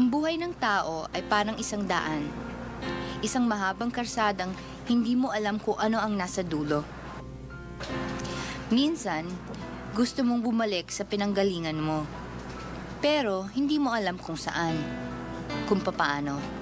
Ang buhay ng tao ay parang isang daan. Isang mahabang karsadang hindi mo alam kung ano ang nasa dulo. Minsan, gusto mong bumalik sa pinanggalingan mo. Pero hindi mo alam kung saan, kung papaano.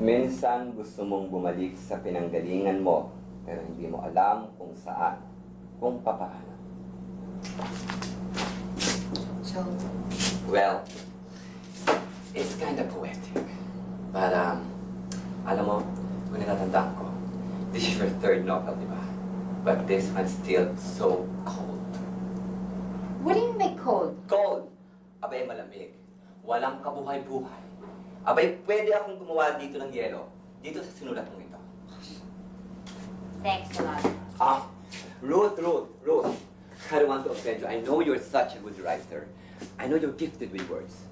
Minsan gusto mong bumalik sa pinanggalingan mo, pero hindi mo alam kung saan, kung papaano. So, Well, it's kind of poetic. But, alam mo, kung natatandaan ko, this is your third novel, di ba? But this one's still so cold. What do you mean by cold? Cold! Abay, malamig. Walang kabuhay-buhay. Abay, pwede akong gumawa dito ng yelo. Dito sa sinulat mong ito. Thanks a lot. Ruth. I don't want to offend you. I know you're such a good writer. I know you're gifted with words.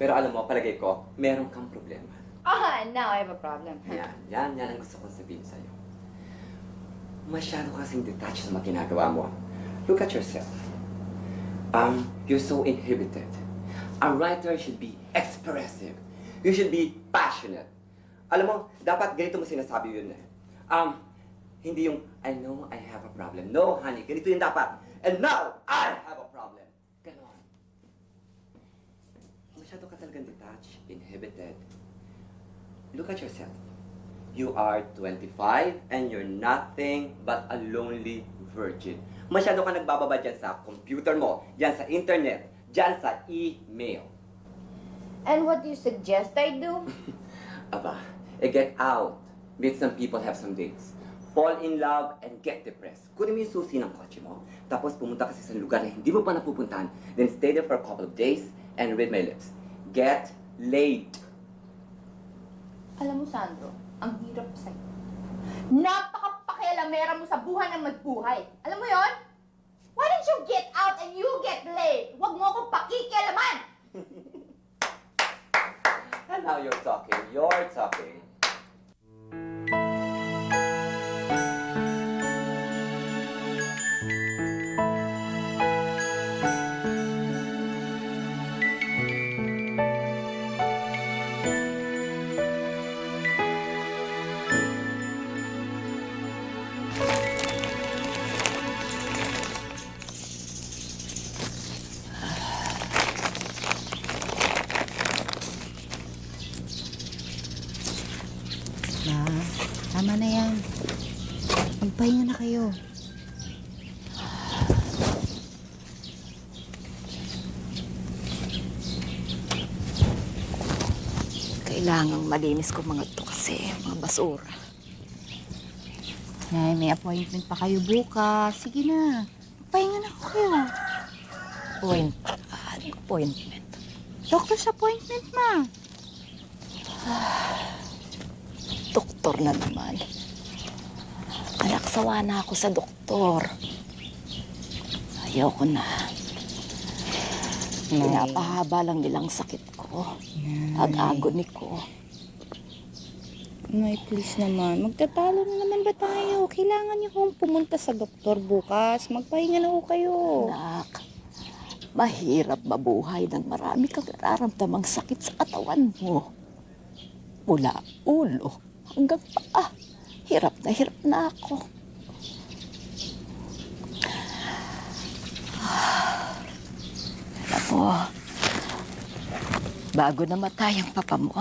Pero alam mo, palagay ko, meron kang problema. Now I have a problem. Yan ang gusto kong sabihin sa'yo. Masyado kasing detached sa mga ginagawa mo. Look at yourself. You're so inhibited. A writer should be expressive. You should be passionate. Alam mo, dapat ganito mo sinasabi yun eh. Hindi yung, I know I have a problem. No, honey, ganito yung dapat. And now, I have a problem. Ganon. Masyado ka talagang detached, inhibited. Look at yourself. You are 25 and you're nothing but a lonely virgin. Masyado ka nagbababa dyan sa computer mo, dyan sa internet, dyan sa email. And what do you suggest I do? Aba, get out. Meet some people, have some dates. Fall in love and get depressed. Kunin mo yung susi ng kotse mo. Tapos pumunta ka sa isang lugar na hindi mo pa napupuntahan. Then stay there for a couple of days and read my lips. Get laid. Alam mo, Sandro, ang hirap sa'yo. Napaka-pakialamera mo sa buhay ng magbuhay. Alam mo yon? Why don't you get out and you get laid? Huwag mo akong pakikialaman! And now you're talking. You're talking. tama na yan. Magpahinga na kayo. Kailangang malinis ko mga to kasi mga basura. Ay, may appointment pa kayo bukas. Sige na. Magpahinga na kayo. Appointment. Doctor's appointment, ma. Doktor na naman. Anak, sawa na ako sa doktor. Ayoko na. Pinapahaba lang nilang sakit ko. Ag-agony ko. Nay, please naman. Magtatalo na naman ba tayo? Kailangan niyo kong pumunta sa doktor bukas. Magpahinga na ho kayo. Anak, mahirap mabuhay ng marami kang nararamdamang sakit sa katawan mo. Mula ulo hanggang paa. Hirap na ako. Alam mo, bago namatay ang papa mo,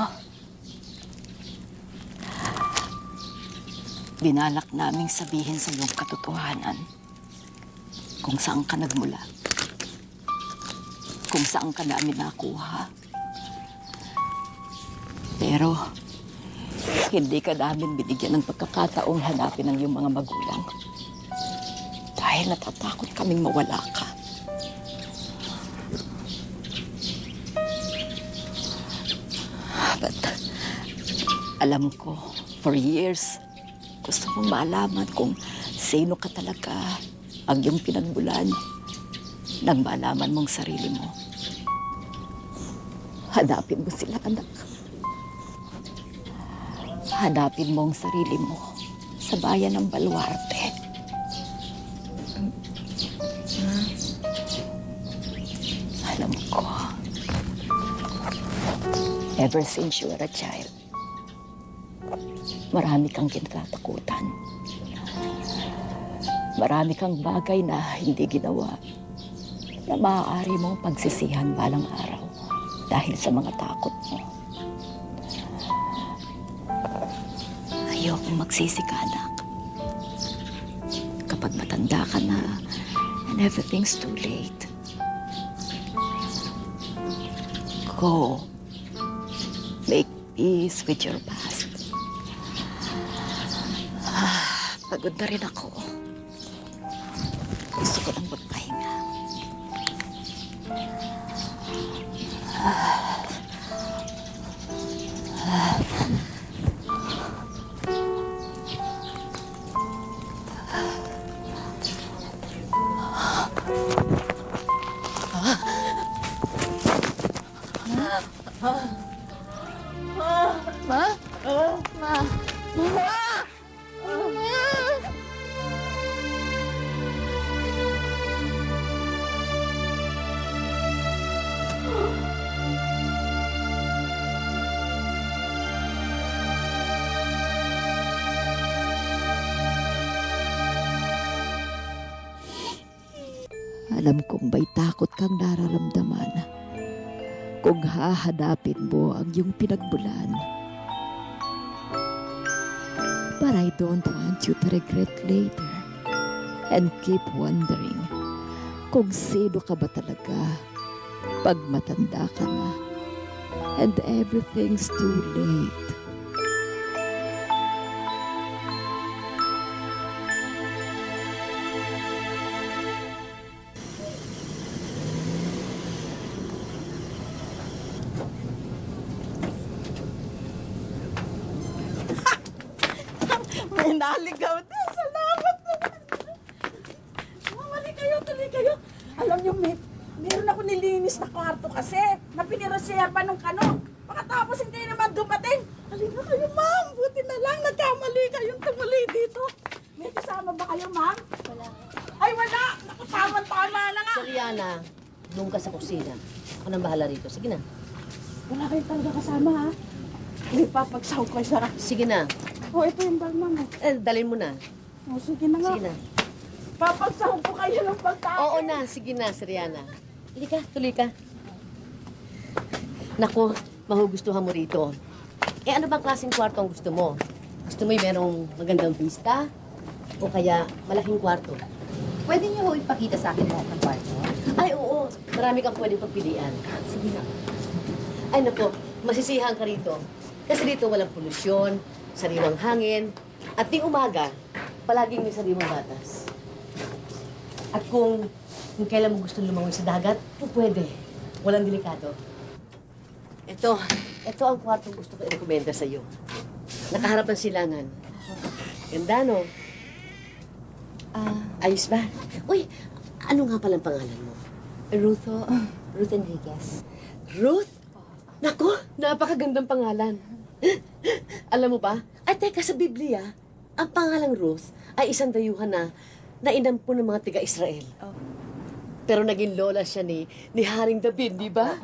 binalak naming sabihin sa iyong katotohanan kung saan ka nagmula, kung saan ka namin nakuha. Pero hindi ka namin binigyan ng pagkakataong hanapin ang iyong mga magulang. Dahil natatakot kaming mawala ka. But alam ko, For years, gusto mong malaman kung sino ka talaga ang iyong pinagmulan nang malaman mong sarili mo. Hanapin mo sila, anak. Hanapin mo ang sarili mo sa bayan ng Baluarte. Alam ko, ever since you were a child, marami kang kinatatakutan. Marami kang bagay na hindi ginawa na maaari mong pagsisihan balang araw dahil sa mga takot mo. Ayokong magsisi ka, anak. Kapag matanda ka na and everything's too late, go. Make peace with your past. Pagod na rin ako. Gusto ko lang magpahinga. Ma? Ma? Alam kong may takot kang nararamdaman kung hahanapin mo ang iyong pinagmulan. But I don't want you to regret later and keep wondering kung sino ka ba talaga pag matanda ka na and everything's too late. May naligaw din. Salamat naman. Mamali kayo, tuloy kayo. Alam niyo, meron ako nilinis na kwarto kasi. Na pinireserva nung kanon. Pagkatapos hindi naman dumating. Halika kayo, ma'am. Buti na lang. Nagkamali kayong tumuli dito. May kasama ba kayo, ma'am? Wala. Ay, wala. Nakatama-tama na nga. Soriana, doon ka sa kusina. Ako nang bahala rito. Sige na. Wala kayo talaga kasama, ha? Hindi pa, pagsahog ko sa... Sige na. Oh, ito yung bag, ma'am. Dalhin mo na. Oh, sige na nga. Sige na. Papagsahog ko kayo ng pagkain. Oo na. Sige na, Soriana. Hindi ka, tuloy ka. Naku, mahugustuhan mo rito. Eh, ano bang klaseng kwarto ang gusto mo? Gusto mo yung merong magandang vista? O kaya malaking kwarto? Pwede niyo ho ipakita sa akin lahat ng kwarto? Ay, oo. Marami kang pwedeng pagpilian. Sige na. Ay, naku, masisiyahan ka rito. Kasi dito walang polusyon, sariwang hangin, at di umaga, palaging may sariwang gatas. At kung kailan mo gusto lumangoy sa dagat, pwede. Walang delikado. Ito ang kwartong gusto ko i-recommenda sa iyo. Nakaharap ng silangan. Ganda, no? Ayos ba? Uy, ano nga palang pangalan mo? Ruth Enriquez. Ruth? Nako, napakagandang pangalan. Alam mo ba? Ay, teka, sa Biblia, ang pangalang Ruth ay isang dayuhan na inampun ng mga tiga-Israel. Oh. Pero naging lola siya ni Haring David, di ba?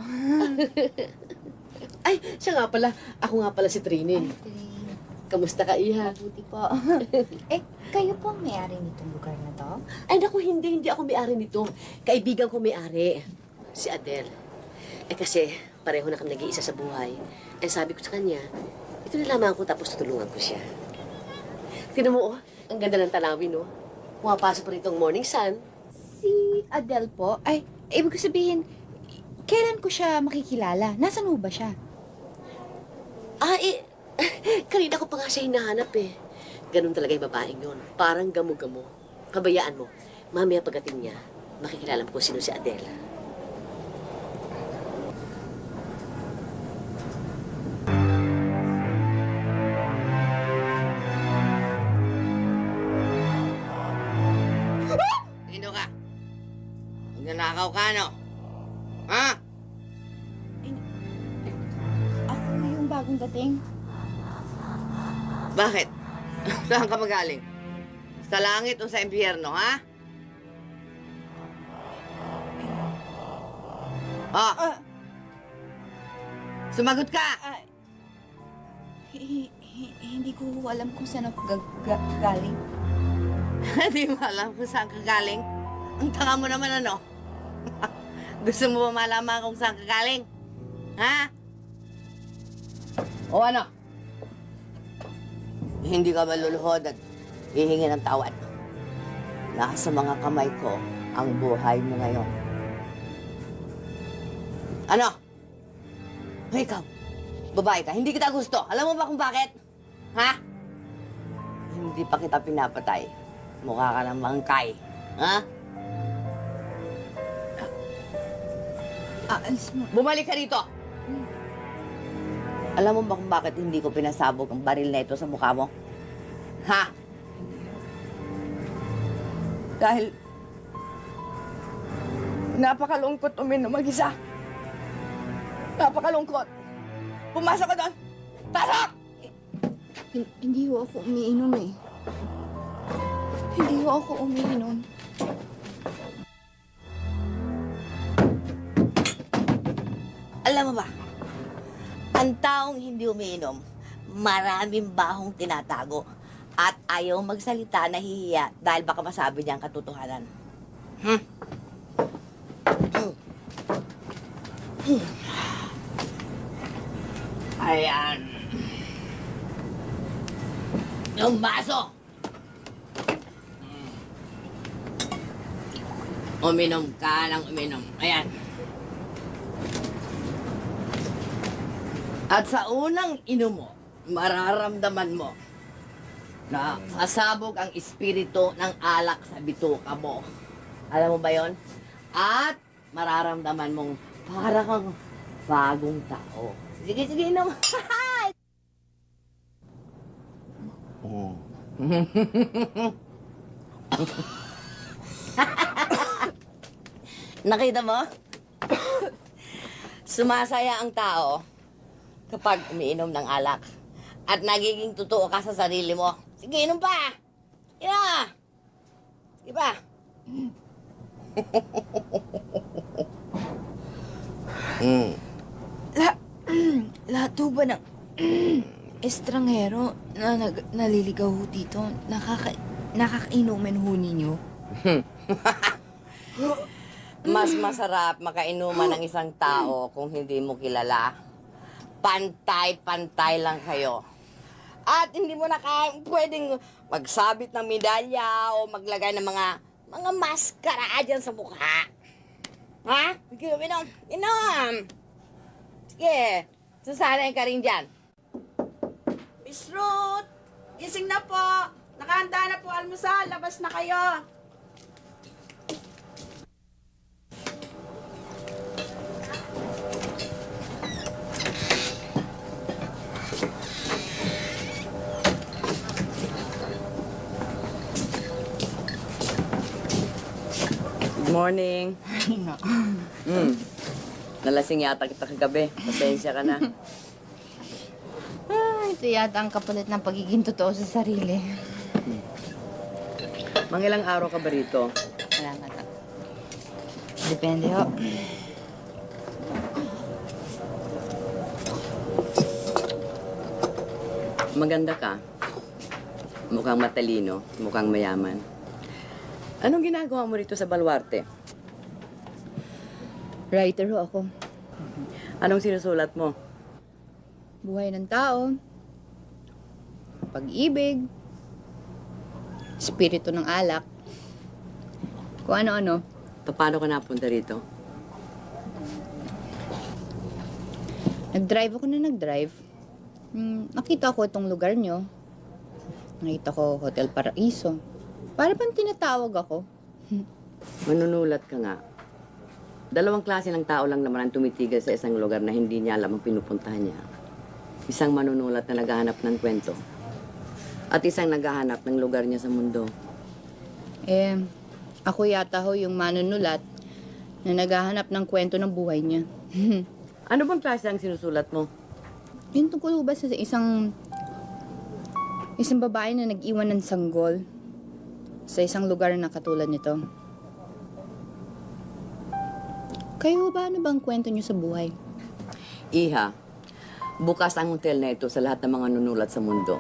Ay, siya nga pala. Ako nga pala si Trini. Kamusta ka, Iha? Mabuti po. Kayo po ang may-ari nitong lugar na to? Ay, naku, hindi ako may-ari nito. Kaibigan ko may-ari. Si Adele. Kasi pareho na kami nag-iisa sa buhay. Sabi ko sa kanya, ito na lamang ko tapos tutulungan ko siya. Tignan mo, ang ganda ng tanawin, no? Pumapasok pa rito ang morning sun. Si Adele po? Ay, ibig sabihin, kailan ko siya makikilala? Nasaan ho ba siya? Kanina ko pa nga siya hinahanap eh. Ganun talaga yung babaeng yun. Parang gamo-gamo. Pabayaan mo. Mamaya pagdating niya, makikilala mo kung sino si Adele. Nagnanakaw ka, no? Ha? Ako yung bagong dating. Bakit? Saan ka magaling? Sa langit o sa impyerno, ha? Oh! Sumagot ka! Hindi ko alam kung saan ako galing. Hindi mo alam kung saan ka galing? Ang tanga mo naman, ano? Gusto mo ba malaman kung saan ka galing? Ha? O ano? Hindi ka maluluhod at hihingi ng tawad. Nasa mga kamay ko ang buhay mo ngayon. Ano? Ikaw, babae ka, hindi kita gusto. Alam mo ba kung bakit? Ha? Hindi pa kita pinapatay. Mukha ka ng mangkay. Ha? Alis mo. Bumalik ka rito! Alam mo ba kung bakit hindi ko pinasabog ang baril na ito sa mukha mo? Ha? Dahil napakalungkot uminom mag-isa. Napakalungkot. Pumasok ka doon! Pasok! Hindi ho ako umiinom eh. Hindi ho ako umiinom. Alam mo ba, ang taong hindi umiinom, maraming bahong tinatago at ayaw magsalita, nahihiya dahil baka masabi niya ang katotohanan. Ayan. Yung baso. Uminom ka ng uminom. Ayan. At sa unang inom mo, mararamdaman mo na sasabog ang espiritu ng alak sa bituka mo. Alam mo ba yon? At mararamdaman mong para kang bagong tao. Sige, sige, inom. Nakita mo? Sumasaya ang tao kapag umiinom ng alak. At nagiging totoo ka sa sarili mo. Sige, inom pa! Ina! Sige pa! Lahat ho ba ng estranghero na naliligaw ho dito, nakakainumin ho ninyo? Mas masarap makainuman ng isang tao kung hindi mo kilala. Pantay-pantay lang kayo. At hindi mo na pwedeng magsabit ng medalya o maglagay ng mga maskara dyan sa mukha. Ha? Sige, inom. Inom! Sige, sasanay ka rin dyan. Miss Ruth! Gising na po! Nakahanda na po almusal. Labas na kayo. Good morning. Nalasing yata kita kagabi. Pasensya ka na. Ito yata ang kapalit ng pagiging totoo sa sarili. Mangilang araw ka ba rito? Salamat. Depende ho. Maganda ka. Mukhang matalino, mukhang mayaman. Anong ginagawa mo rito sa Baluarte? Writer ho ako. Anong sinusulat mo? Buhay ng tao. Pag-ibig. Espiritu ng alak. Kung ano-ano. Paano ka napunta rito? Nag-drive ako na nag-drive. Nakita ko itong lugar nyo. Nakita ko Hotel Paraiso. Para bang tinatawag ako? Manunulat ka nga. Dalawang klase ng tao lang naman ang tumitigil sa isang lugar na hindi niya alam ang pinupuntahan niya. Isang manunulat na naghahanap ng kwento. At isang naghahanap ng lugar niya sa mundo. Ako yata ho yung manunulat na naghahanap ng kwento ng buhay niya. Ano bang klase ang sinusulat mo? Yung tungkol ba sa isang babae na nag-iwan ng sanggol sa isang lugar na katulad nito. Kayo ba, ano bang kwento niyo sa buhay? Iha, bukas ang hotel na ito sa lahat ng mga nunulat sa mundo.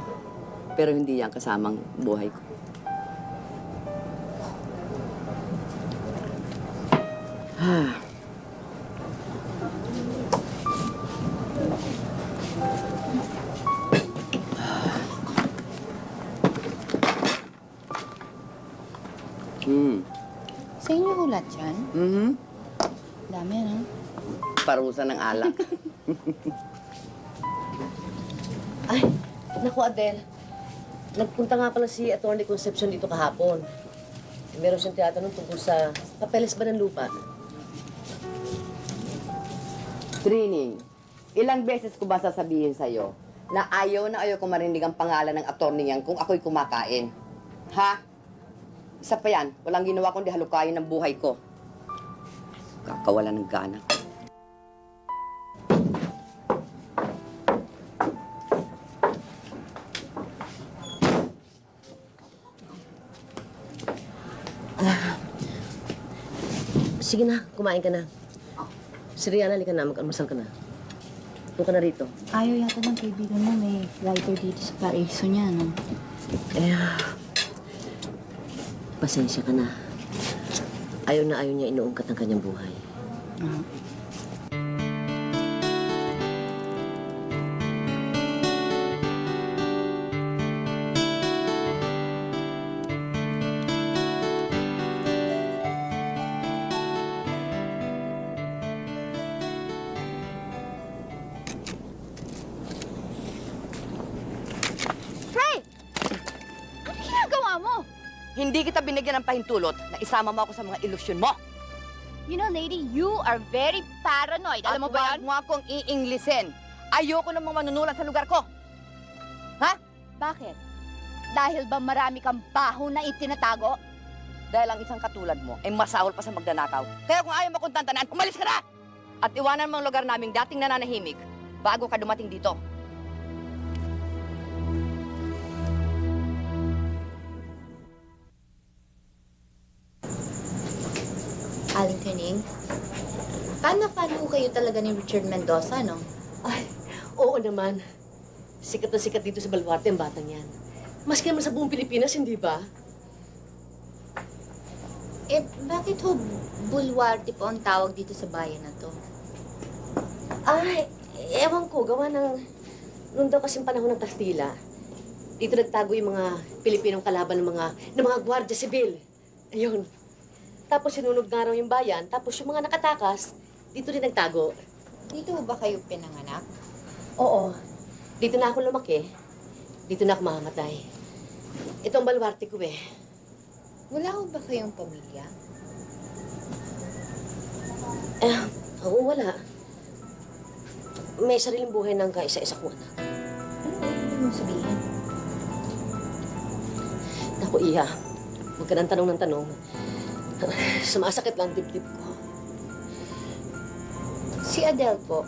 Pero hindi yan kasamang buhay ko. Sa inyo ulat yan? Mhm. Dami, ano? Parusa ng alak. Ay, naku Adel. Nagpunta nga pala si Atty. Concepcion dito kahapon. Meron siyang tinatanong tungkol sa papeles ba ng lupa. Trining, ilang beses ko ba sasabihin sa'yo na ayaw ko marinig ang pangalan ng attorney yan kung ako'y kumakain? Ha? Isa pa yan, walang ginawa kundi halukayin ng buhay ko. Kakawala ng gana. Sige na, kumain ka na. Si Rihanna, halika na, mag-almusal ka na. Doon ka na rito. Ayaw yata ng kaibigan mo, may writer dito sa paraiso niya, no? Eh, pasensya ka na. Ayaw na ayaw niya inuungkat ang kanyang buhay. Ano ginagawa mo? Hindi kita binigyan ng pahintulot na isama mo ako sa mga ilusyon mo. You know, lady, you are very paranoid. Alam mo ba At yan? huwag mo akong i-Englishin. Ayoko namang manunulat sa lugar ko. Ha? Bakit? Dahil ba marami kang baho na itinatago? Dahil ang isang katulad mo ay masahol pa sa magdanakaw. Kaya kung ayaw mo kong tantanan, umalis ka na! At iwanan mo ang lugar naming dating nananahimik bago ka dumating dito. Aling Kaning, paano kayo talaga ni Richard Mendoza, no? Ay, oo naman. Sikat na sikat dito sa Baluarte ang batang yan. Maski naman sa buong Pilipinas, hindi ba? Eh, bakit ho bulwarte po ang tawag dito sa bayan na to? Ay, ewan ko, gawa ng... Noon daw kasing panahon ng Kastila, dito nagtago yung mga Pilipinong kalaban ng mga Guardia Sibil. Ayun. Tapos sinunog nga raw yung bayan, tapos yung mga nakatakas, dito rin nagtago. Dito ba kayo pinanganak? Oo. Dito na ako lumaki. Dito na ako mamamatay. Ito ang baluarte ko eh. Wala ho ba kayong pamilya? Oo, wala. May sariling buhay ng kaisa-isa kong anak. Ano ibig mo sabihin? Naku, Iha. Huwag ka ng tanong ng tanong. Sumasakit lang dibdib ko. Si Adele po,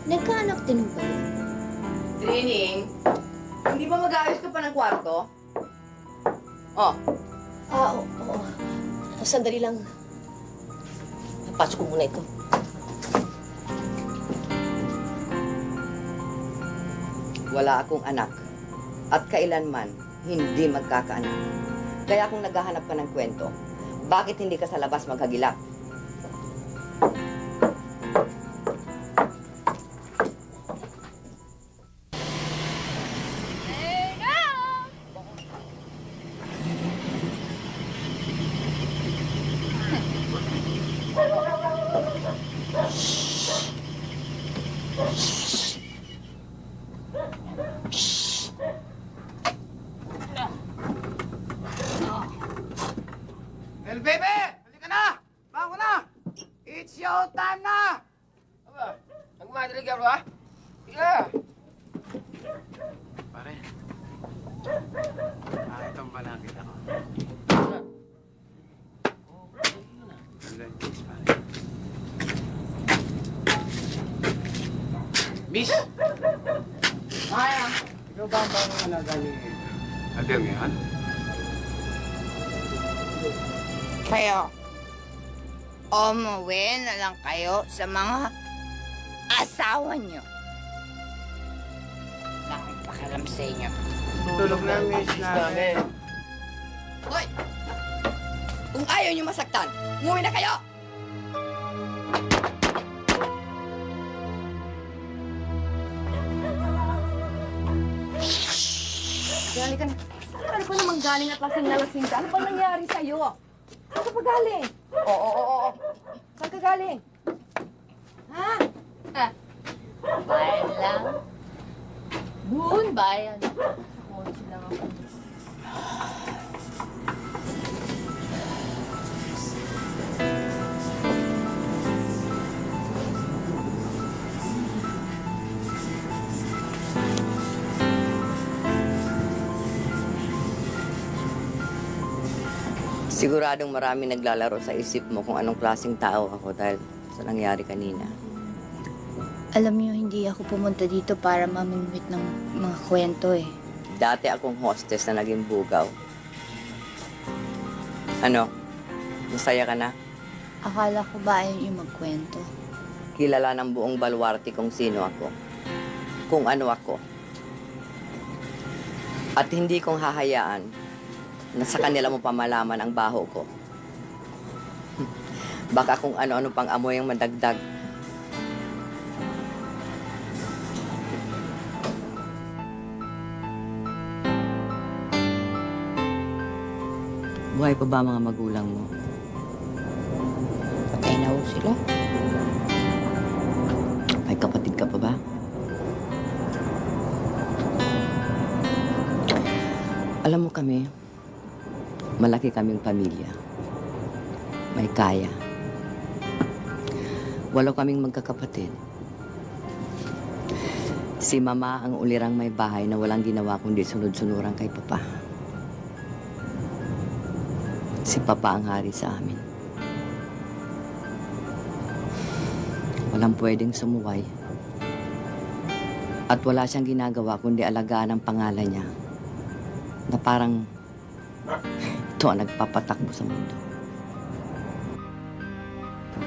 nagkaanak din ba yun? Trining, hindi ba mag-aayos ka pa ng kwarto? Oh, Oo. Sandali lang. Pasok ko muna ito. wala akong anak. At kailanman, hindi magkakaanak. Kaya kung naghahanap ka ng kwento, bakit hindi ka sa labas maghagilap? El Bebe! Halika na! Bango na! It's show time na! Aba, nagmadali ka ba? Higa! Pare. Itong balakit ako. Ilan days, pare? Bis! Maya! Ikaw ba ang bagong alaga ni Adel ngayon? Kayo, umuwi na lang kayo sa mga asawa niyo. Wala akong pakialam sa inyo. Tulog na ang miss namin. Hoy! Kung ayaw niyo masaktan, umuwi na kayo! Galing ka na. Ano pa naman galing at lasing na lasing ka? Ano pa nangyari sa'yo? Saan ka pa galing? Oo. Saan ka galing? Ha? Bayan lang. Doon, bayan. Kotse lang ako. Siguradong marami naglalaro sa isip mo kung anong klaseng tao ako dahil sa nangyari kanina. Alam niyo, hindi ako pumunta dito para mamimit ng mga kwento eh. Dati akong hostess na naging bugaw. Ano? Masaya ka na? Akala ko ba ayaw niyo magkwento? Kilala ng buong baluarte kung sino ako. Kung ano ako. At hindi kong hahayaan na sa kanila mo pamalaman ang baho ko. Baka kung ano-ano pang amoy ang madagdag. Buhay pa ba mga magulang mo? Patay na ho sila. May kapatid ka pa ba? Alam mo kami, malaki kaming pamilya. May kaya. 8 kaming magkakapatid. Si Mama ang ulirang may bahay na walang ginawa kundi sunod-sunuran kay Papa. Si Papa ang hari sa amin. Walang pwedeng sumuway. At wala siyang ginagawa kundi alagaan ang pangalan niya na parang ito ang nagpapatakbo sa mundo.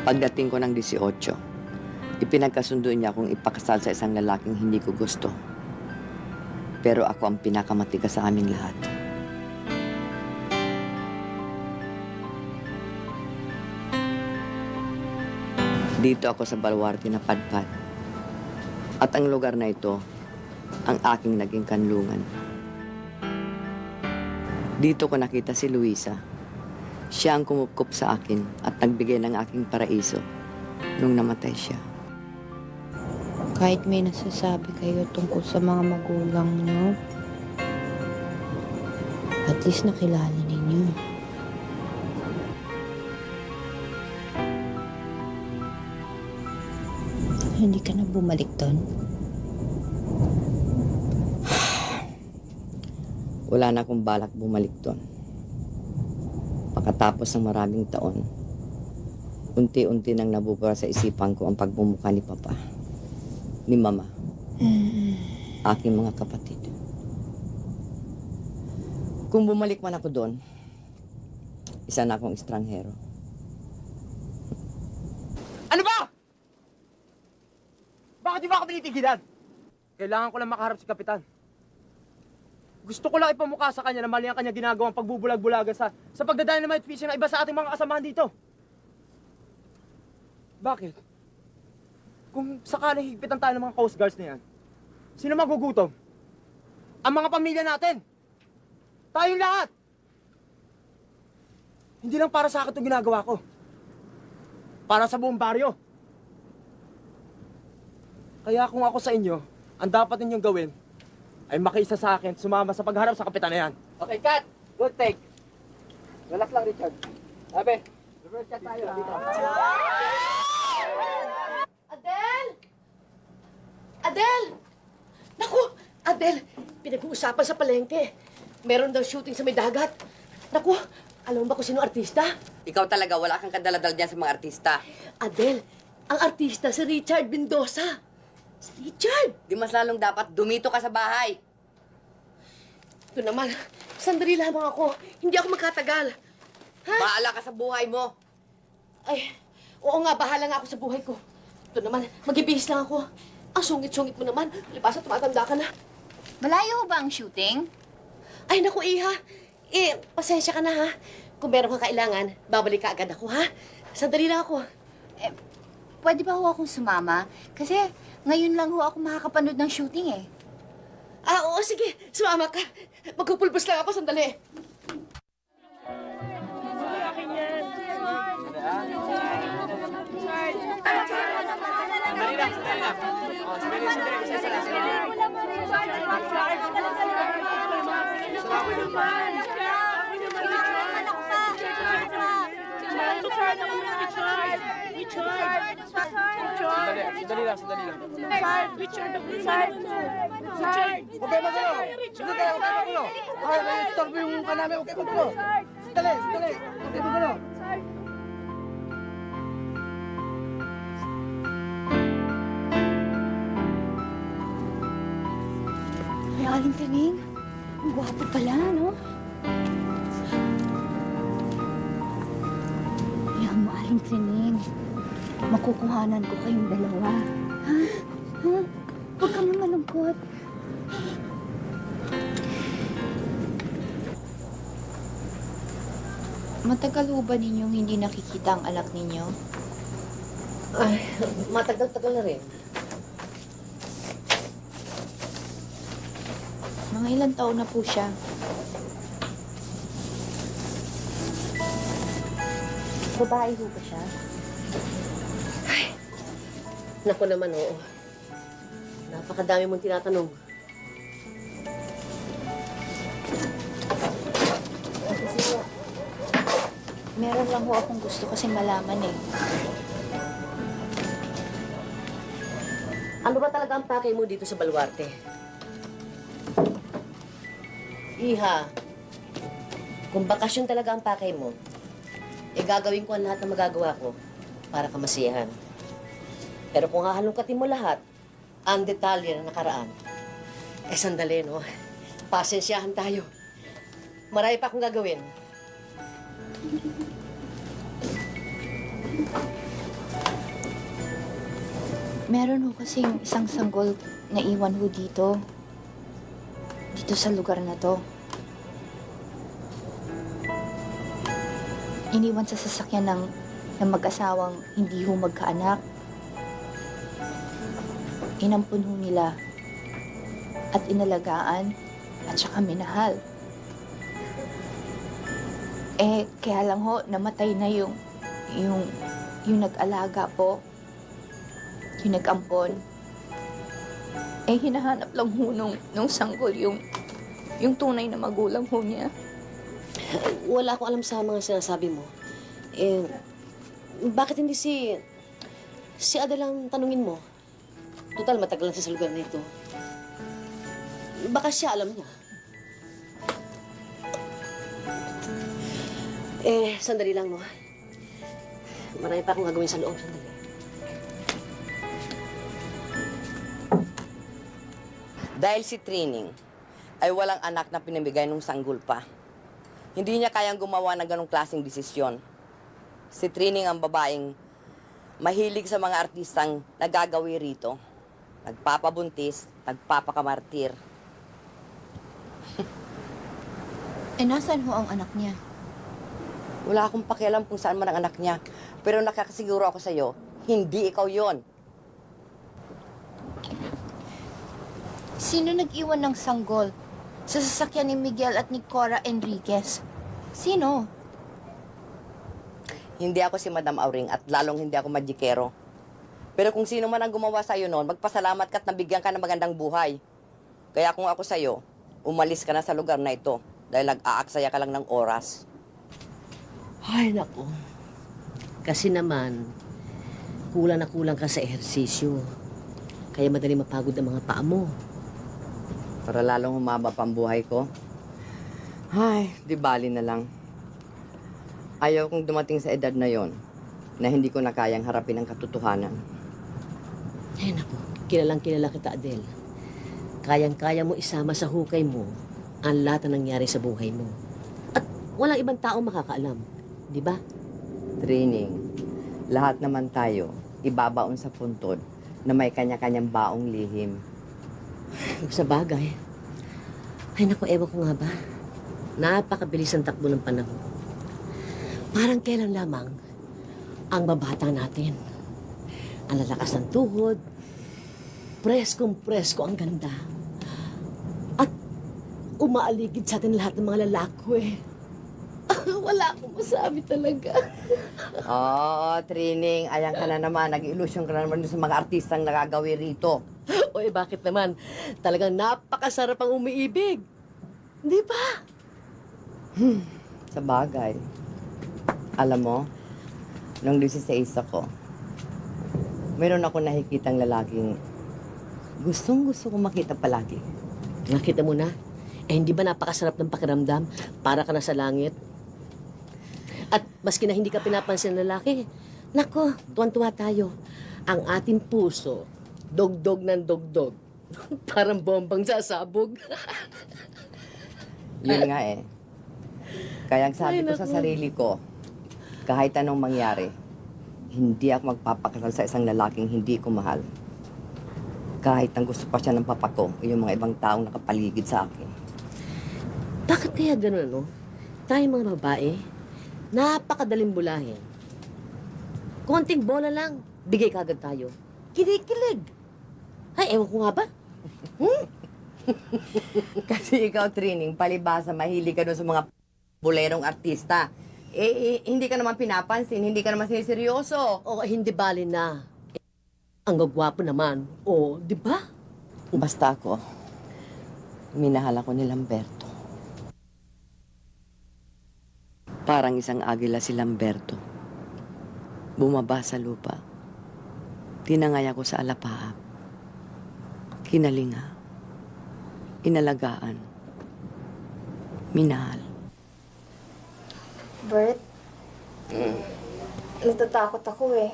Pagdating ko ng 18, ipinagkasundo niya akong ipakasal sa isang lalaking hindi ko gusto. Pero ako ang pinakamatigas sa aming lahat. Dito ako sa baluarte na padpad. At ang lugar na ito, ang aking naging kanlungan. Dito ko nakita si Luisa. Siya ang kumupkop sa akin at nagbigay ng aking paraiso nung namatay siya. Kahit may nasasabi kayo tungkol sa mga magulang niyo, at least nakilala ninyo. Hindi ka na bumalik doon? Wala na akong balak bumalik doon. Pagkatapos ng maraming taon, unti-unti nang nabubura sa isipan ko ang pagmumukha ni Papa, ni Mama, aking mga kapatid. Kung bumalik man ako doon, isa na akong estranghero. Ano ba? Bakit di ba ako tinitigilan? Kailangan ko lang makaharap si Kapitan. Gusto ko lang ipamukha sa kanya na mali ang kanya ginagawang pagbubulag-bulaga sa pagdadynamite fishing ng iba sa ating mga kasamahan dito. Bakit? Kung sakaling higpitan tayo ng mga Coast Guards na yan, sino magugutom? Ang mga pamilya natin. Tayong lahat. Hindi lang para sa akin itong ginagawa ko. Para sa buong baryo. Kaya kung ako sa inyo, ang dapat ninyong gawin ay makiisa sa akin, sumama sa pagharap sa kapitan na yan. Okay, cut! Good take. Relax lang, Richard. Sabi, reverse cut tayo. Dito. Adel! Adel! Naku! Adel, pinag-uusapan sa palengke. Meron daw shooting sa may dagat. Naku, alam mo ba kung sino artista? Ikaw talaga, wala kang kadaladal dyan sa mga artista. Adel, ang artista si Richard Mendoza. Richard! Di mas lalong dapat dumito ka sa bahay. Ito naman, sandali lamang ako. Hindi ako magkatagal. Ha? Bahala ka sa buhay mo. Ay, oo nga, bahala nga ako sa buhay ko. Ito naman, mag-ibihis lang ako. Ang sungit-sungit mo naman. Palibasa, tumatanda ka na. Malayo ba ang shooting? Ay, naku, Iha. Pasensya ka na, ha? Kung meron kang kailangan, babalik ka agad ako, ha? Sandali lang ako. Pwede ba ho akong sumama? Kasi ngayon lang ho ako makakapanood ng shooting eh. Oo, sige. Sumama ka. Magpupulbos lang ako, sandali. Sandali lang. Richard! Huwag kayo magulo! Huwag kayo magulo! Ay, istorbo yung kanami, huwag kayo magulo! Sandali! Huwag kayo magulo! Ay, Aling Tining. Ang gwapo pala, no? Yan mo, Aling Tining. Makukuhanan ko kayong dalawa. Ha? Ha? Huwag kang malungkot. Matagal ho ba ninyong hindi nakikita ang anak ninyo? Ay, matagal-tagal na rin. Mga ilang taon na po siya. Babae ho ba siya? Naku naman, oo. Napakadami mong tinatanong. Meron lang ho akong gusto kasi malaman eh. Ano ba talaga ang pakay mo dito sa Baluarte? Iha, kung bakasyon talaga ang pakay mo, gagawin ko ang lahat na magagawa ko para kamasiyahan. Pero kung hahalungkatin mo lahat, ang detalye na nakaraan, sandali, no? Pasensyahan tayo. Marami pa akong gagawin. Meron ho kasing isang sanggol na iwan ho dito. Dito sa lugar na to. Iniwan sa sasakyan ng mag-asawang hindi ho magkaanak. Inampun ho nila at inalagaan at saka minahal. Kaya lang ho, namatay na yung nag-alaga po. Yung nag-ampon. Hinahanap lang ho nung sanggol yung tunay na magulang ho niya. Wala akong alam sa mga sinasabi mo. Bakit hindi si Ada lang tanungin mo? Total, matagal lang siya sa lugar na ito. Baka siya alam niya. Sandali lang, no? Marami pa akong gagawin sa loob. Sandali. Dahil si Trining ay walang anak na pinamigay ng sanggol pa. Hindi niya kayang gumawa ng ganong klaseng desisyon. Si Trining ang babaeng mahilig sa mga artistang nagagawi rito. Nagpapabuntis, nagpapakamartir. Nasaan ho ang anak niya? Wala akong pakialam kung saan man ang anak niya. Pero nakakasiguro ako sa'yo, hindi ikaw yon. Sino nag-iwan ng sanggol sa sasakyan ni Miguel at ni Cora Enriquez? Sino? Hindi ako si Madam Auring at lalong hindi ako magikero. Pero kung sino man ang gumawa sa'yo noon, magpasalamat ka at nabigyan ka ng magandang buhay. Kaya kung ako sa'yo, umalis ka na sa lugar na ito dahil nag-aaksaya ka lang ng oras. Ay, naku. Kasi naman, kulang na kulang ka sa ehersisyo. Kaya madali mapagod ang mga paa mo. Para lalong humaba pa ang buhay ko. Ay, di bali na lang. Ayaw kong dumating sa edad na yon na hindi ko na kayang harapin ang katotohanan. Ay naku, kilalang kilala kita, Adele. Kayang-kaya mo isama sa hukay mo ang lahat na nangyari sa buhay mo. At walang ibang tao makakaalam. Di ba? Training. Lahat naman tayo, ibabaon sa puntod na may kanya-kanyang baong lihim. Sa bagay. Ay naku, ewan ko nga ba. Napakabilis ang takbo ng panahon. Parang kailan lamang ang babata natin. Ang lalakas ng tuhod, preskong-presko ang ganda. At umaaligid sa atin lahat ng mga lalako eh. Wala akong masabi talaga. Oo, Training. Ayan ka na naman. Nag-illusion ka na naman sa mga artistang nagagawi rito. Oy, bakit naman? Talagang napakasarap ang umiibig. Di ba? Sa bagay. Alam mo, nung 16 ako, meron ako nakikitang lalaking gustong-gusto kong makita palagi. Nakita mo na? Eh, hindi ba napakasarap ng pakiramdam? Para ka na sa langit. At maski na hindi ka pinapansin ng lalaki, nako, tuwan-tuwa tayo. Ang ating puso, dogdog ng dogdog. Parang bombang sasabog. Yun nga eh. Kaya ang sabi Ay, ko sa naku. sarili ko, kahit anong mangyari, hindi ako magpapakasal sa isang lalaking hindi ko mahal. Kahit ang gusto pa siya ng papa ko, o yung mga ibang taong nakapaligid sa akin. Bakit kaya ganun, no? Tayo mga babae, napakadaling bulahin. Konting bola lang, bigay kagad tayo. Kinikilig. Ay, ewan ko nga ba? Kasi ikaw, Trining, palibasa, mahilig ka doon sa mga bulerong artista. Hindi ka naman pinapansin, hindi ka naman siniseryoso. O, hindi bali na. Eh, ang gagwapo naman. O, di ba? Basta ako, minahal ako ni Lamberto. Parang isang agila si Lamberto. Bumaba sa lupa. Tinangay ako sa alapaap. Kinalinga. Inalagaan. Minahal. Bert, natatakot ako eh.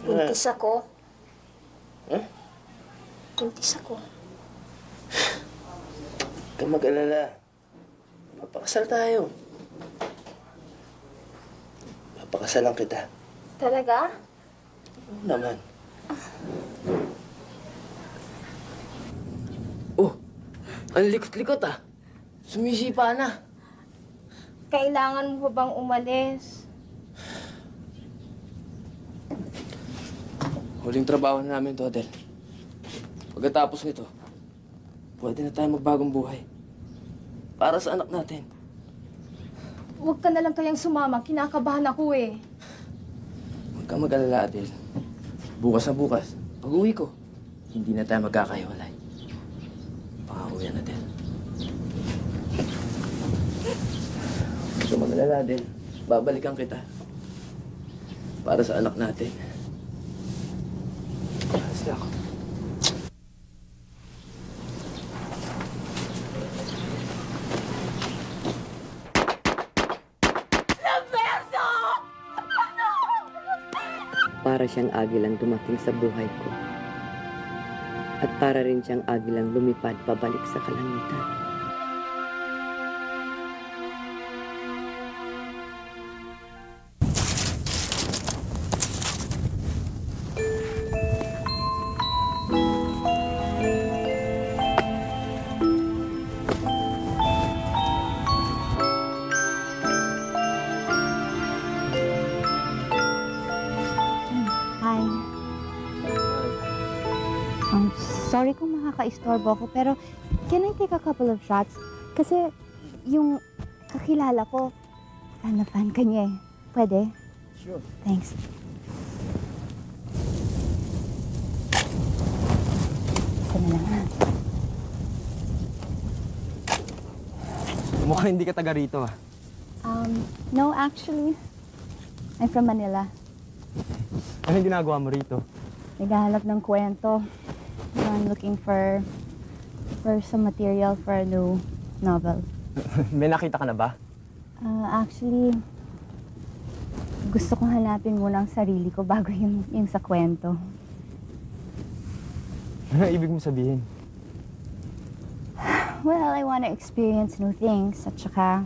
Buntis ako. Buntis ako. Huwag kang mag-alala. Papakasal tayo. Papakasalan kita. Talaga? Oo naman. Oh, ang likot-likot ah. Sumisipa na. Kailangan mo ba bang umalis? Huling trabaho na namin to, Adel. Pagkatapos nito, pwede na tayo magbagong buhay. Para sa anak natin. Huwag ka na lang kayang sumama. Kinakabahan ako eh. Huwag kang mag-alala, Adel. Bukas na bukas, pag-uwi ko, hindi na tayo magkakahiwalay. Pangako yan, Adel. Huwag kang mag-alala, Adel. Babalikan kita. Para sa anak natin. Alas na ako. Para siyang agilang dumating sa buhay ko. At para rin siyang agilang lumipad pabalik sa kalangitan. Hi. Sorry kung makaka-istorbo ako, pero can I take a couple of shots? Kasi yung kakilala ko, fan na fan ka niya eh. Pwede? Sure. Thanks. Isa na lang ha. Mukhang hindi ka taga rito ah. No, actually, I'm from Manila. Anong ginagawa mo rito? Naghahanap ng kwento. I'm looking for some material for a new novel. May nakita ka na ba? Actually, gusto kong hanapin muna ang sarili ko bago yung sa kwento. Ano ibig mo sabihin? Well, I want to experience new things at saka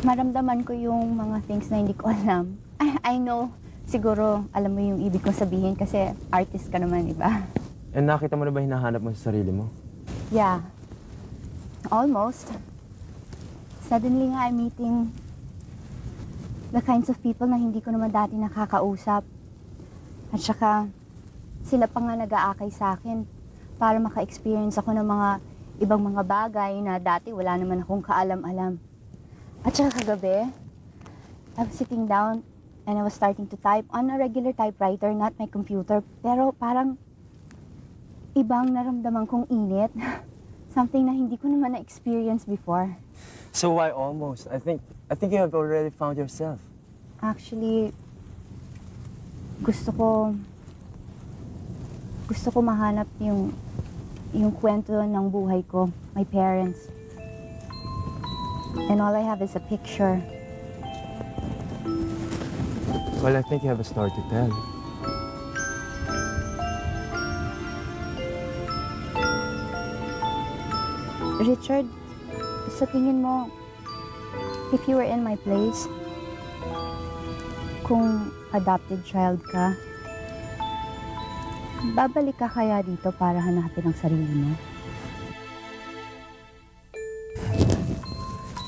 maramdaman ko yung mga things na hindi ko alam. I know, siguro alam mo yung ibig kong sabihin kasi artist ka naman, di ba? And nakita mo na ba hinahanap mo sa sarili mo? Yeah, almost. Suddenly nga, I'm meeting the kinds of people na hindi ko naman dati nakakausap. At saka, sila pa nga nag-aakay sa akin para maka-experience ako ng mga ibang mga bagay na dati wala naman akong kaalam-alam. At saka kagabi, I was sitting down and I was starting to type on a regular typewriter, not my computer. Pero parang ibang naramdaman kong init. Something na hindi ko naman na-experience before. So why almost? I think you have already found yourself. Actually, gusto ko mahanap yung kwento ng buhay ko, my parents. And all I have is a picture. Well, I think you have a story to tell. Richard, sa tingin mo, if you were in my place, kung adopted child ka, babalik ka kaya dito para hanapin ang sarili mo?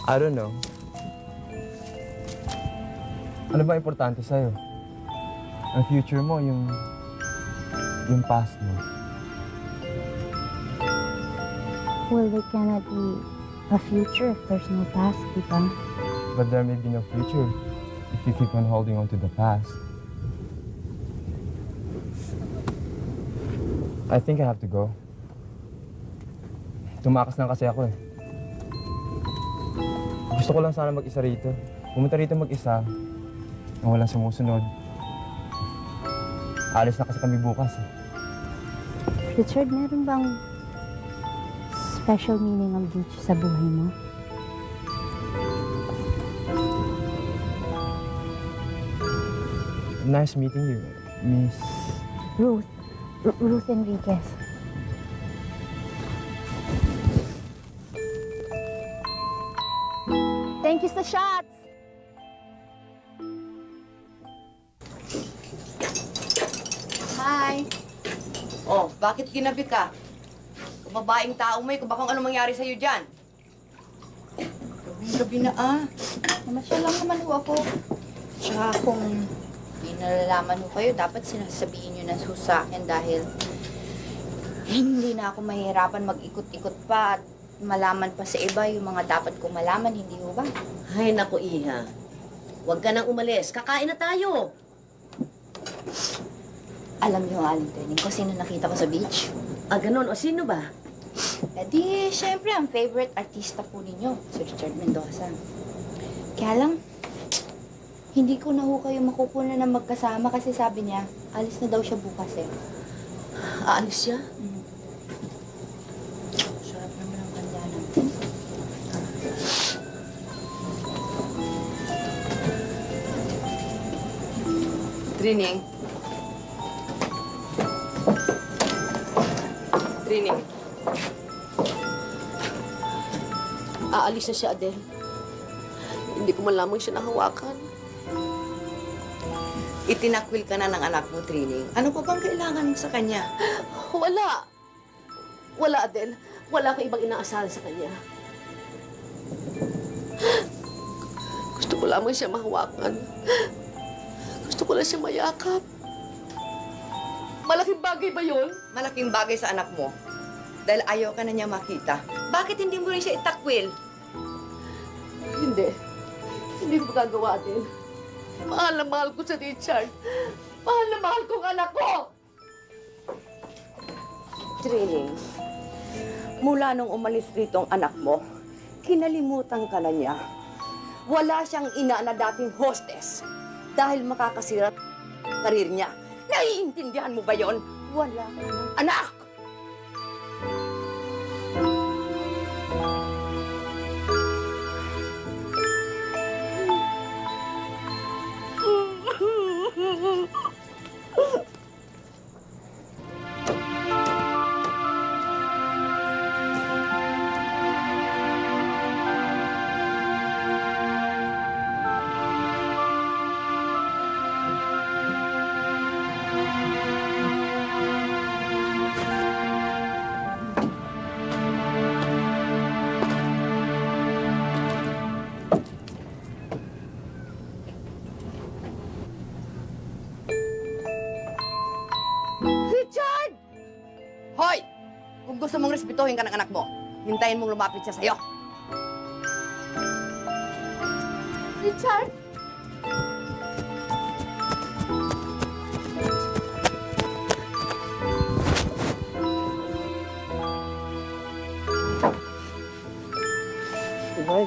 I don't know. Ano ba importante sa'yo? Ang future mo, yung past mo. Well, there cannot be a future if there's no past, di ba? But there may be no future if you keep on holding on to the past. I think I have to go. Tumakas lang kasi ako eh. Gusto ko lang sana mag-isa rito. Pumunta rito mag-isa na walang sumusunod. Alis na kasi kami bukas eh. Richard, meron bang special meaning ang beach sa buhay mo? Nice meeting you, Miss... Ruth Enriquez. Thank you sa shots! Hi! Oh, bakit ginabi ka? Kung babaeng tao mo kung bakang ano mangyari sa'yo dyan? Gabi na Namasyal lang naman ho ako. Tsaka kung may nalalaman ho kayo, dapat sinasabihin nyo na sa akin dahil hindi na ako mahirapan mag-ikot-ikot pa at malaman pa sa iba yung mga dapat kong malaman, hindi ho ba? Ay, naku, Iha. Huwag ka nang umalis. Kakain na tayo. Alam niyo, Aling Training, kung sino nakita ko sa beach? Ah, ganun. O sino ba? Eh di, syempre, ang favorite artista po ninyo, si Richard Mendoza. Kaya lang, hindi ko na ho kayo makukunan na magkasama kasi sabi niya, alis na daw siya bukas eh. Aalis siya? Sarap naman ang kanya natin. Trining. Trining. Aalis na siya, Adele. Hindi ko man lamang siya nahawakan. Itinakwil ka na ng anak mo, Trining. Ano pa bang kailangan mo sa kanya? Wala. Wala, Adele. Wala akong ibang inaasahan sa kanya. Gusto ko lamang siya mahawakan. Gusto ko lang siya mayakap. Malaking bagay ba yun? Malaking bagay sa anak mo. Dahil ayaw ka na niya makita. Bakit hindi mo rin siya itakwil? Hindi. Hindi ko magagawa, Adele. Mahal na mahal ko si Richard. Mahal na mahal ko ang anak ko! Trining, mula nung umalis rito ang anak mo, kinalimutan ka na niya. Wala siyang ina na dating hostess dahil makakasira ang karir niya. Naiintindihan mo ba yon? Wala ka ng anak! Hoy! Kung gusto mong respetuhin ka ng anak mo, hintayin mong lumapit siya sa'yo. Richard? Inay,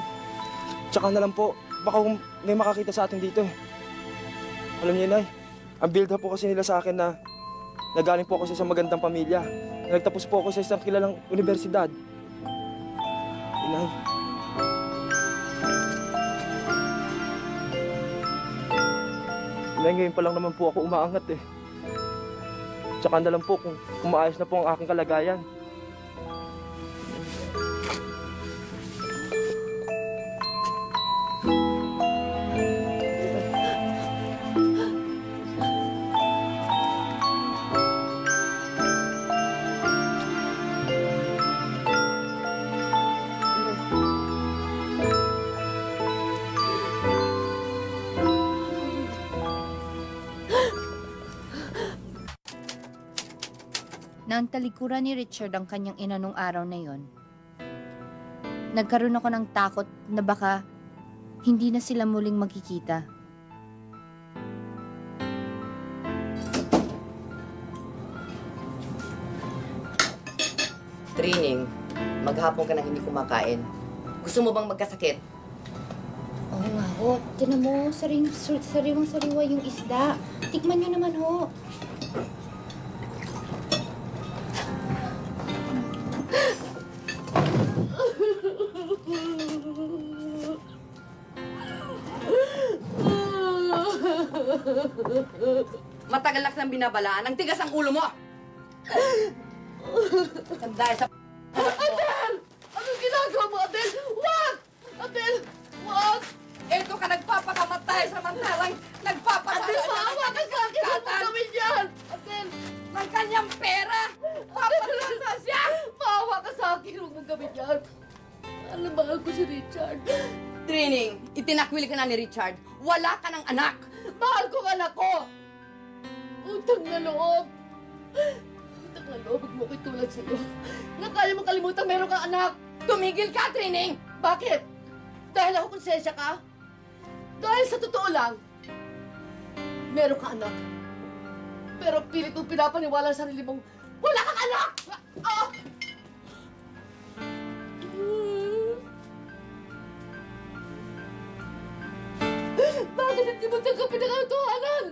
tsaka na lang po. Baka kung may makakita sa atin dito eh. Alam niyo, Inay, ang build up po kasi nila sa akin na nagaling po ako sa isang magandang pamilya. Nagtapos po ako sa isang kilalang universidad. Inay. Inay, ngayon pa lang naman po ako umaangat eh. Tsaka na lang po kung maayos na po ang aking kalagayan. Nang talikuran ni Richard ang kanyang ina nung araw na yon, nagkaroon ako ng takot na baka hindi na sila muling magkikita. Trining, maghapon ka nang hindi kumakain. Gusto mo bang magkasakit? Oo nga ho, tinan mo, sariwang-sariwa yung isda. Tikman nyo naman ho. Matagal lang nang binabalaan. Ang tigas ang ulo mo! Dahil sa Adel! Anong ginagawa mo, Adel? Wag! Adel! Wag! Eto ka nagpapakamatay samantalang nagpapasalo Adel, maawa ka sa akin! Huwag mo gawin yan! Adel! ng kanyang pera! Papalasa siya! Maawa ka sa akin! Huwag mo gawin yan! Alam, mahal ko si Richard. Trining, itinakwil ka na ni Richard. Wala ka ng anak! Mahal ko ang anak ko! Utang na loob! Utang na loob, huwag mo ko itulad sa'yo. Na kaya mo kalimutan meron kang anak! Tumigil ka, Trining! Bakit? Dahil ako konsensya ka? Dahil sa totoo lang, meron kang anak. Pero pilit mong pinapaniwala sa sarili mong wala kang anak! Ah! Bakit hindi mo tanggapin ang katotohanan?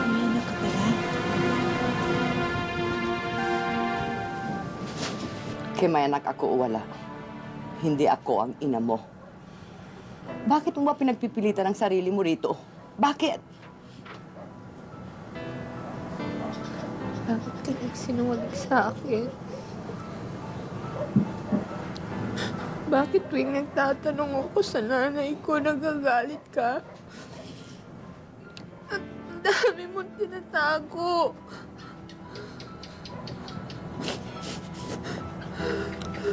May anak ka pala? Kay may anak ako o wala, hindi ako ang ina mo. Bakit mo ba pinagpipilitan ang sarili mo rito? Bakit? Bakit ka nagsinungaling sa akin? Bakit tuwing nagtatanong ako sa nanay ko, nagagalit ka? At ang dami mong tinatago.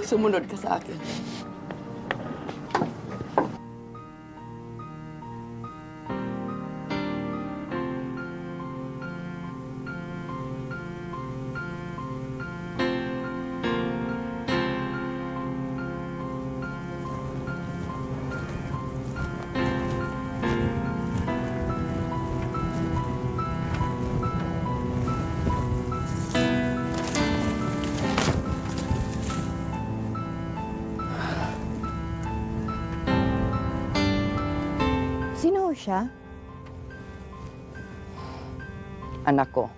Sumunod ka sa akin. siya? Anak ko.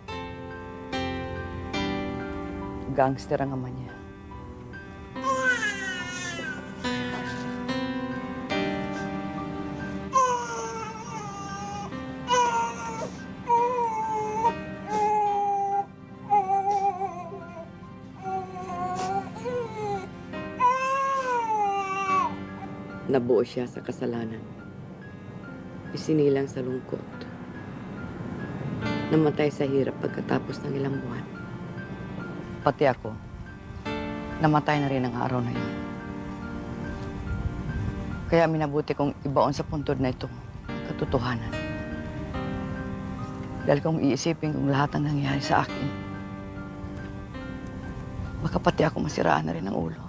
Gangster ang ama niya. Nabuo siya sa kasalanan. Isinilang sa lungkot. Namatay sa hirap pagkatapos ng ilang buwan. Pati ako, namatay na rin ang araw na yun. Kaya minabuti kong ibaon sa puntod na ito ang katotohanan. Dahil kung iisipin kong lahat ang nangyari sa akin, baka pati ako masiraan na rin ang ulo.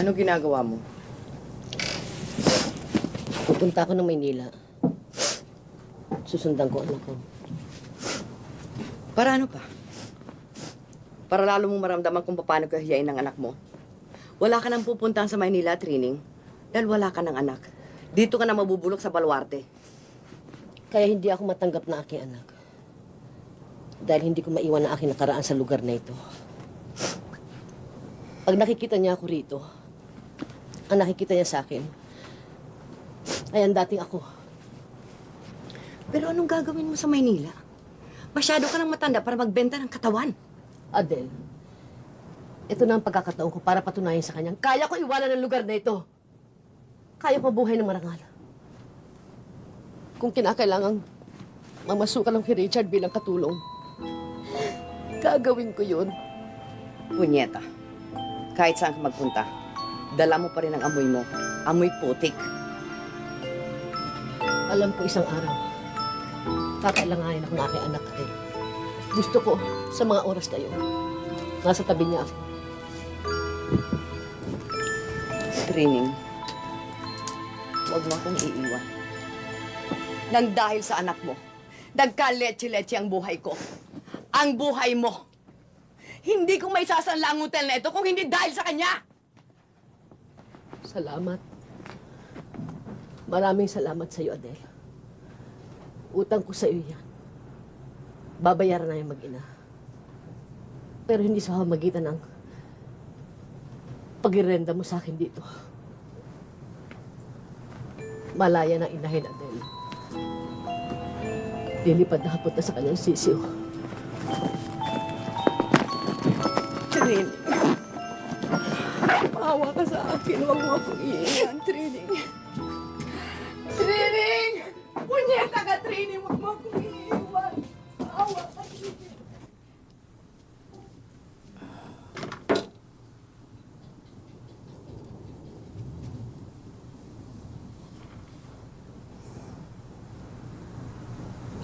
Ano ginagawa mo? Pupunta ako ng Maynila. Susundan ko anak ko. Para ano pa? Para lalo mong maramdaman kung paano kahiyain ng anak mo. Wala ka nang pupuntahan sa Maynila training dahil wala ka ng anak. Dito ka na mabubulok sa Baluarte. Kaya hindi ako matanggap na aking anak. Dahil hindi ko maiwan na aking nakaraan sa lugar na ito. Pag nakikita niya ako rito, ang nakikita niya sa akin ay ang dating ako. Pero anong gagawin mo sa Maynila? Masyado ka nang matanda para magbenta ng katawan. Adel, ito na ang pagkakataon ko para patunayan sa kanyang kaya ko iwanan ang lugar na ito. Kaya ko mabuhay ng marangal. Kung kinakailangang mamasukan ng kay Richard bilang katulong, gagawin ko yun. Punyeta, kahit saan ka magpunta, dala mo pa rin ang amoy mo. Amoy putik. Alam ko isang araw, kakailanganin ako ng aking anak, Adel. Gusto ko, sa mga oras na yun, nasa tabi niya ako. Training, huwag mo akong iiwan. Nang dahil sa anak mo, nagka-leche-leche ang buhay ko. Ang buhay mo. Hindi ko may sasanla ang hotel na ito kung hindi dahil sa kanya. Salamat. Maraming salamat sa iyo, Adel. Utang ko sa iyo yan. Babayaran na yung mag-ina. Pero hindi sa pamamagitan ng pag-irenda mo sa akin dito. Malaya ng inahin, Adel. Lilipad na hapot na sa kanyang sisiw. Trining, maawa ka sa akin. Huwag mo akong iiwan, Trining. Trining! Punyeta ka, Trining! Huwag mo akong iiwan. Maawa ka, Trining.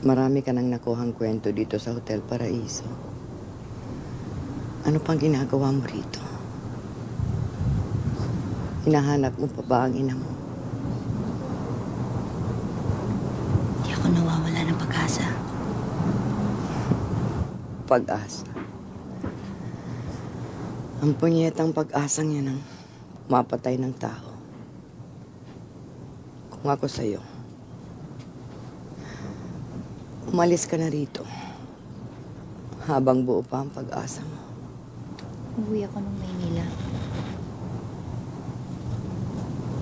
Marami ka nang nakuhang kwento dito sa Hotel Paraiso. Ano pang ginagawa mo rito? Hinahanap mo pa ba ang ina mo? Hindi ako nawawala ng pag-asa. pag-asa. Ang punyetang pag-asang yan ang mapatay ng tao. Kung ako sa'yo, umalis ka na rito habang buo pa ang pag-asa mo. Uwi ako ng Maynila.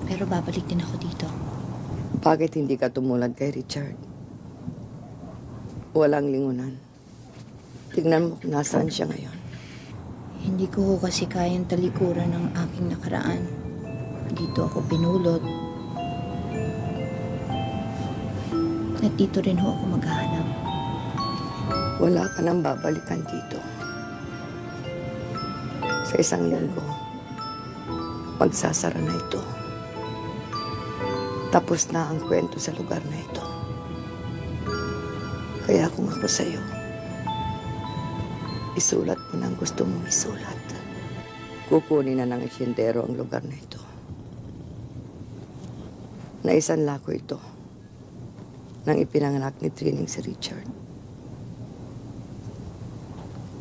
Pero babalik din ako dito. Bakit hindi ka tumulad kay Richard? Walang lingunan. Tignan mo kung nasaan siya ngayon. Hindi ko kasi kayang talikuran ng aking nakaraan. Dito ako pinulot. At dito rin ho ako maghahanap. Wala ka nang babalikan dito. Sa isang linggo, magsasara na ito. Tapos na ang kwento sa lugar na ito. Kaya kung ako sa'yo, isulat mo na ang gusto mong isulat. Kukunin na ng isyendero ang lugar na ito. Naisanla ko ito nang ipinanganak ni Trining si Richard.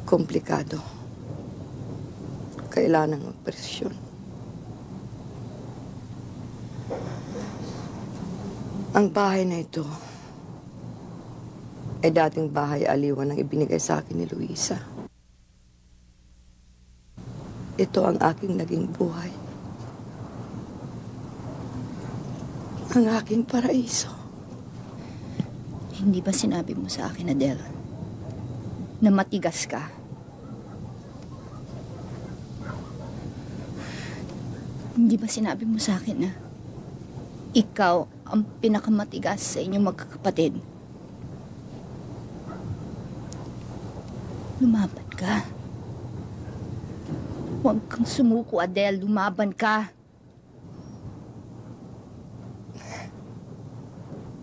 Komplikado. Kailangan magpresyon. Ang bahay na ito ay dating bahay aliwan ang ibinigay sa akin ni Luisa. Ito ang aking naging buhay. Ang aking paraiso. Hindi ba sinabi mo sa akin, Adele, na matigas ka? Hindi ba sinabi mo sa akin na ikaw ang pinakamatigas sa inyong magkakapatid? Lumaban ka. Huwag kang sumuko, Adele. Lumaban ka.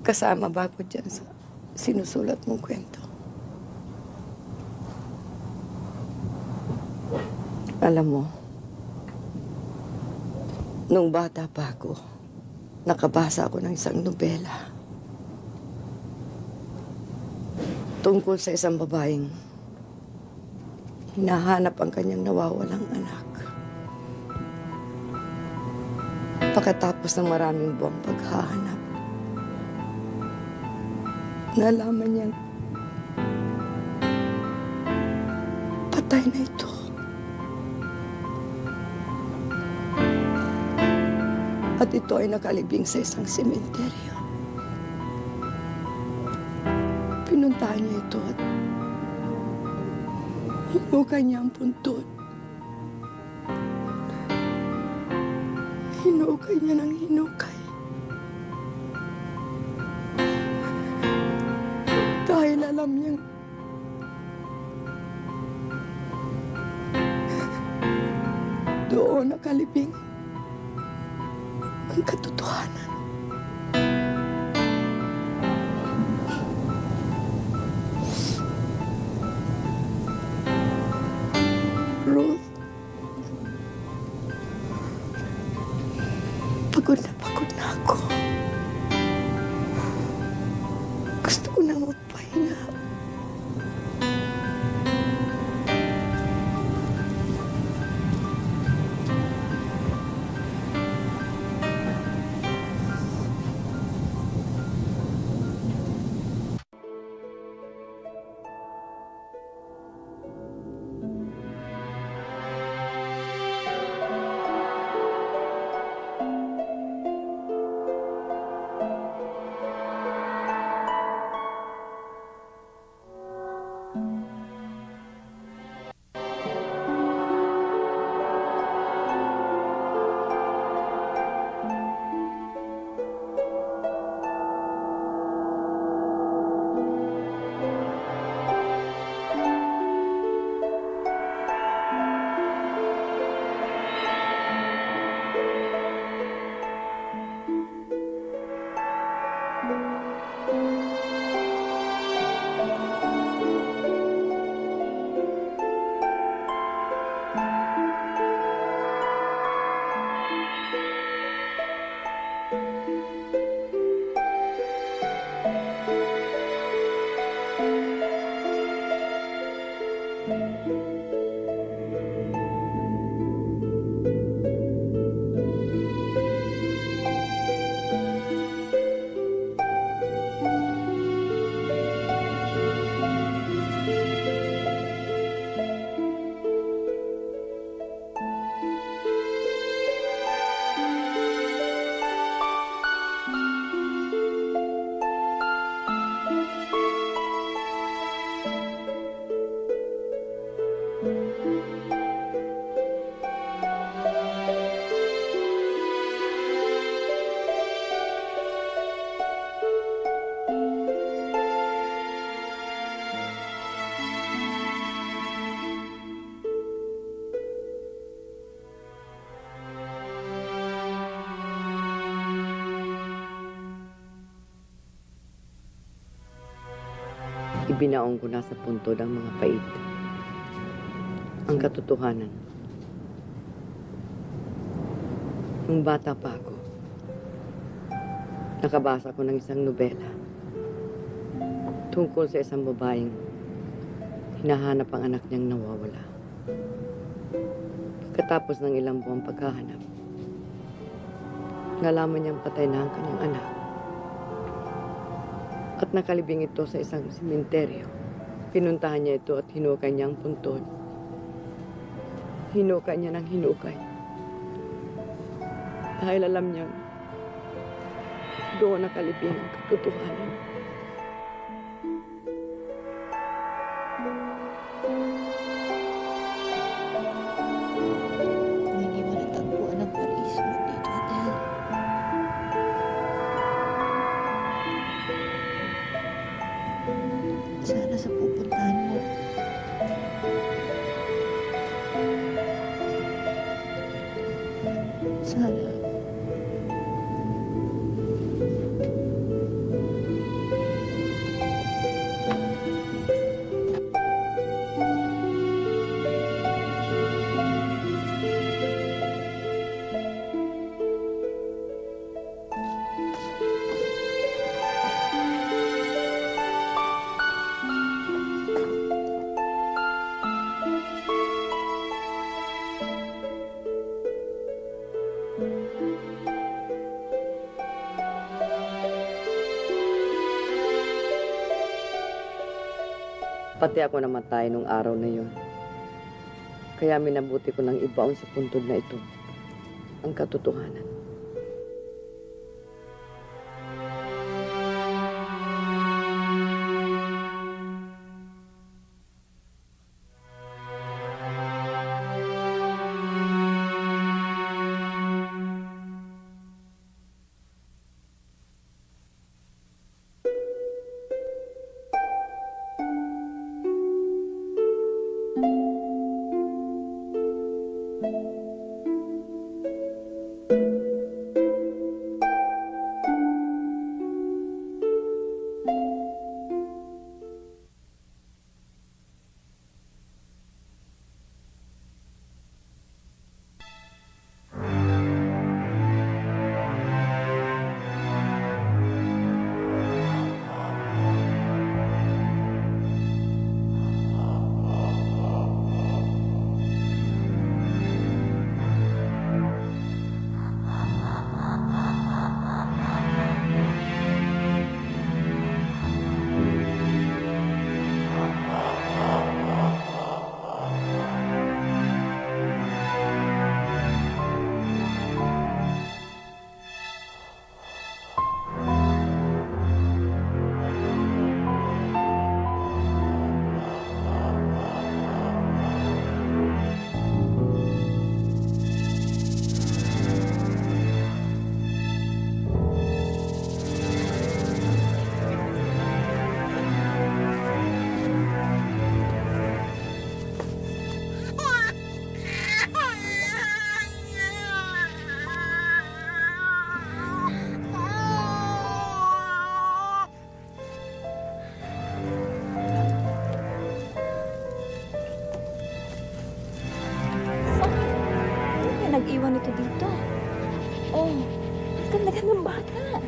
Kasama ba ako dyan sa sinusulat mong kwento? Alam mo, nung bata pa ako, nakabasa ako ng isang nobela tungkol sa isang babaeng hinahanap ang kanyang nawawalang anak. Pagkatapos ng maraming buwang paghahanap, nalaman niyang patay na ito. At ito ay nakalibing sa isang sementeryo. Pinuntahan niya ito at hinukay niya ang puntod. Hinukay niya ng hinukay. Dahil alam niyang doon nakalibing ang katotohanan. Ruth, pagod na ako. Gusto ko na magpahinga. Ibinaong ko na sa puntod ang mga pait. Ang katotohanan. Nung bata pa ako, nakabasa ko ng isang nobela tungkol sa isang babaeng hinahanap ang anak niyang nawawala. Pagkatapos ng ilang buwang paghahanap, nalaman niyang patay na ang kanyang anak. At nakalibing ito sa isang simenteryo. Pinuntahan niya ito at hinukay niya ang puntod. Hinukay niya ng hinukay. Dahil alam niya, doon nakalibing ang katotohanan. Kung hindi mo natagpuan ang paris mo dito, Adele. Sana sa pupuntahan mo, sana Pati ako namatay nung araw na yun. Kaya minabuti ko ng ibaon sa puntod na ito ang katotohanan. nag-iwan ito dito. Oh, ang ganda-gandang bata.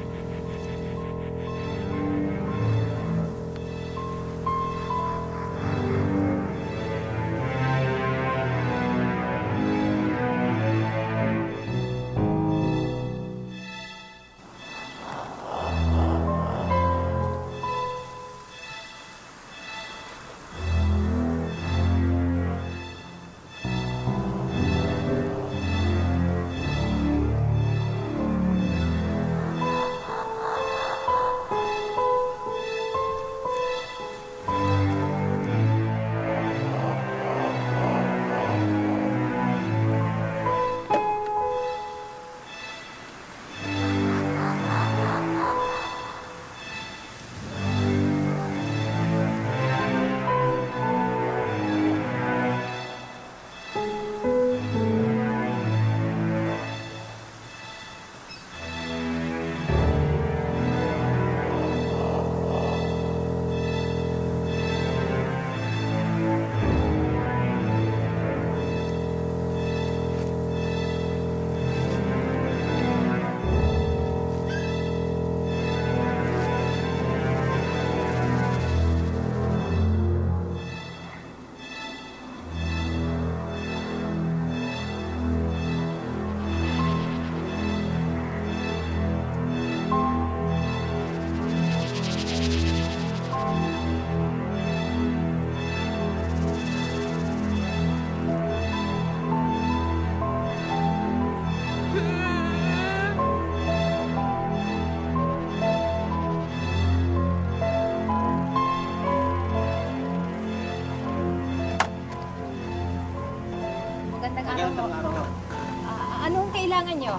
Anong kailangan nyo?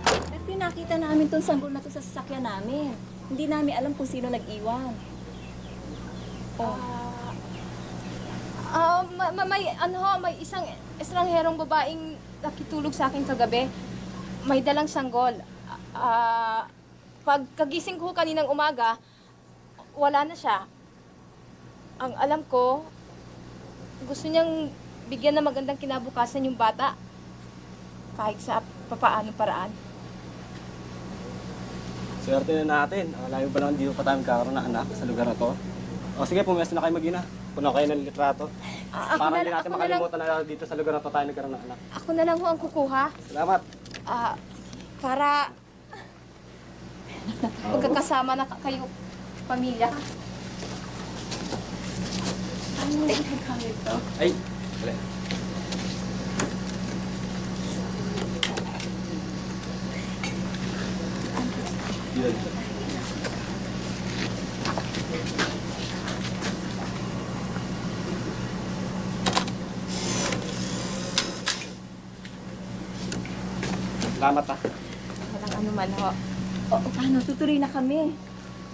Kasi nakita namin tong sanggol na to sa sasakyan namin. Hindi namin alam kung sino nag-iwan. May isang estrangherong babaeng nakitulog sa akin kagabi. May dalang sanggol. Pagkagising ko kaninang umaga, wala na siya. Ang alam ko, gusto niyang bigyan ng magandang kinabukasan yung bata. Kahit sa papaano paraan. Swerte na natin. Layo pa naman dito pa tayo magkakaroon ng anak sa lugar na to. O sige, pumesto na kayo mag-ina. Puno kayo ng litrato. Para hindi natin makalimutan na dito sa lugar na to tayo nagkaroon ng anak. Ako na lang ho ang kukuha. Salamat. Para magkakasama na kayo, pamilya. Ano yung ginagawa ito? Ay, wala. Yun. Salamat ah. Walang anuman ho. Paano? Tutuloy na kami.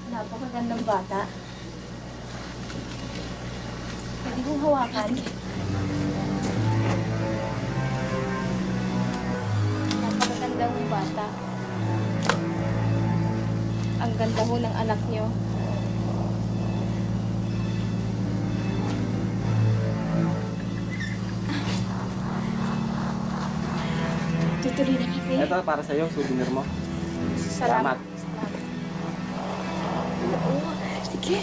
Napakagandang bata. Pwede kong hawakan. Napakagandang bata. Ang ganda ho ng anak niyo. Tutuloy na kami. Ito para sa iyo, souvenir mo. Salamat. Sige.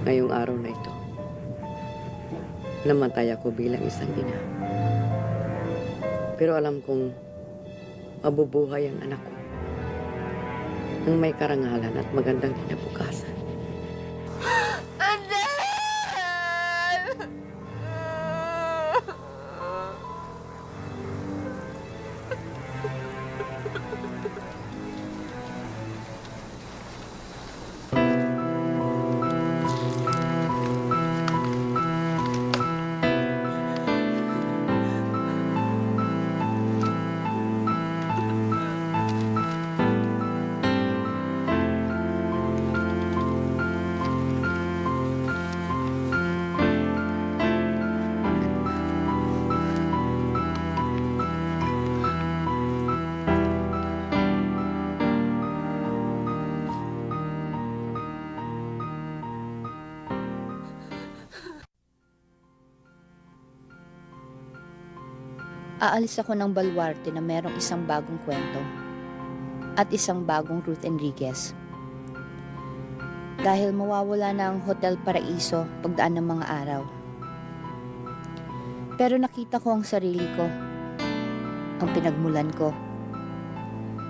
Ngayong araw na ito, namatay ako bilang isang ina. Pero alam kong mabubuhay ang anak ko ng may karangalan at magandang kinabukasan. Aalis ako ng Baluarte na merong isang bagong kwento at isang bagong Ruth Enriquez. Dahil mawawala na ang Hotel Paraiso pagdaan ng mga araw. Pero nakita ko ang sarili ko, ang pinagmulan ko.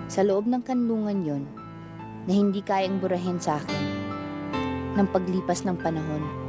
Sa loob ng kanlungan yon na hindi kayang burahin sa akin ng paglipas ng panahon.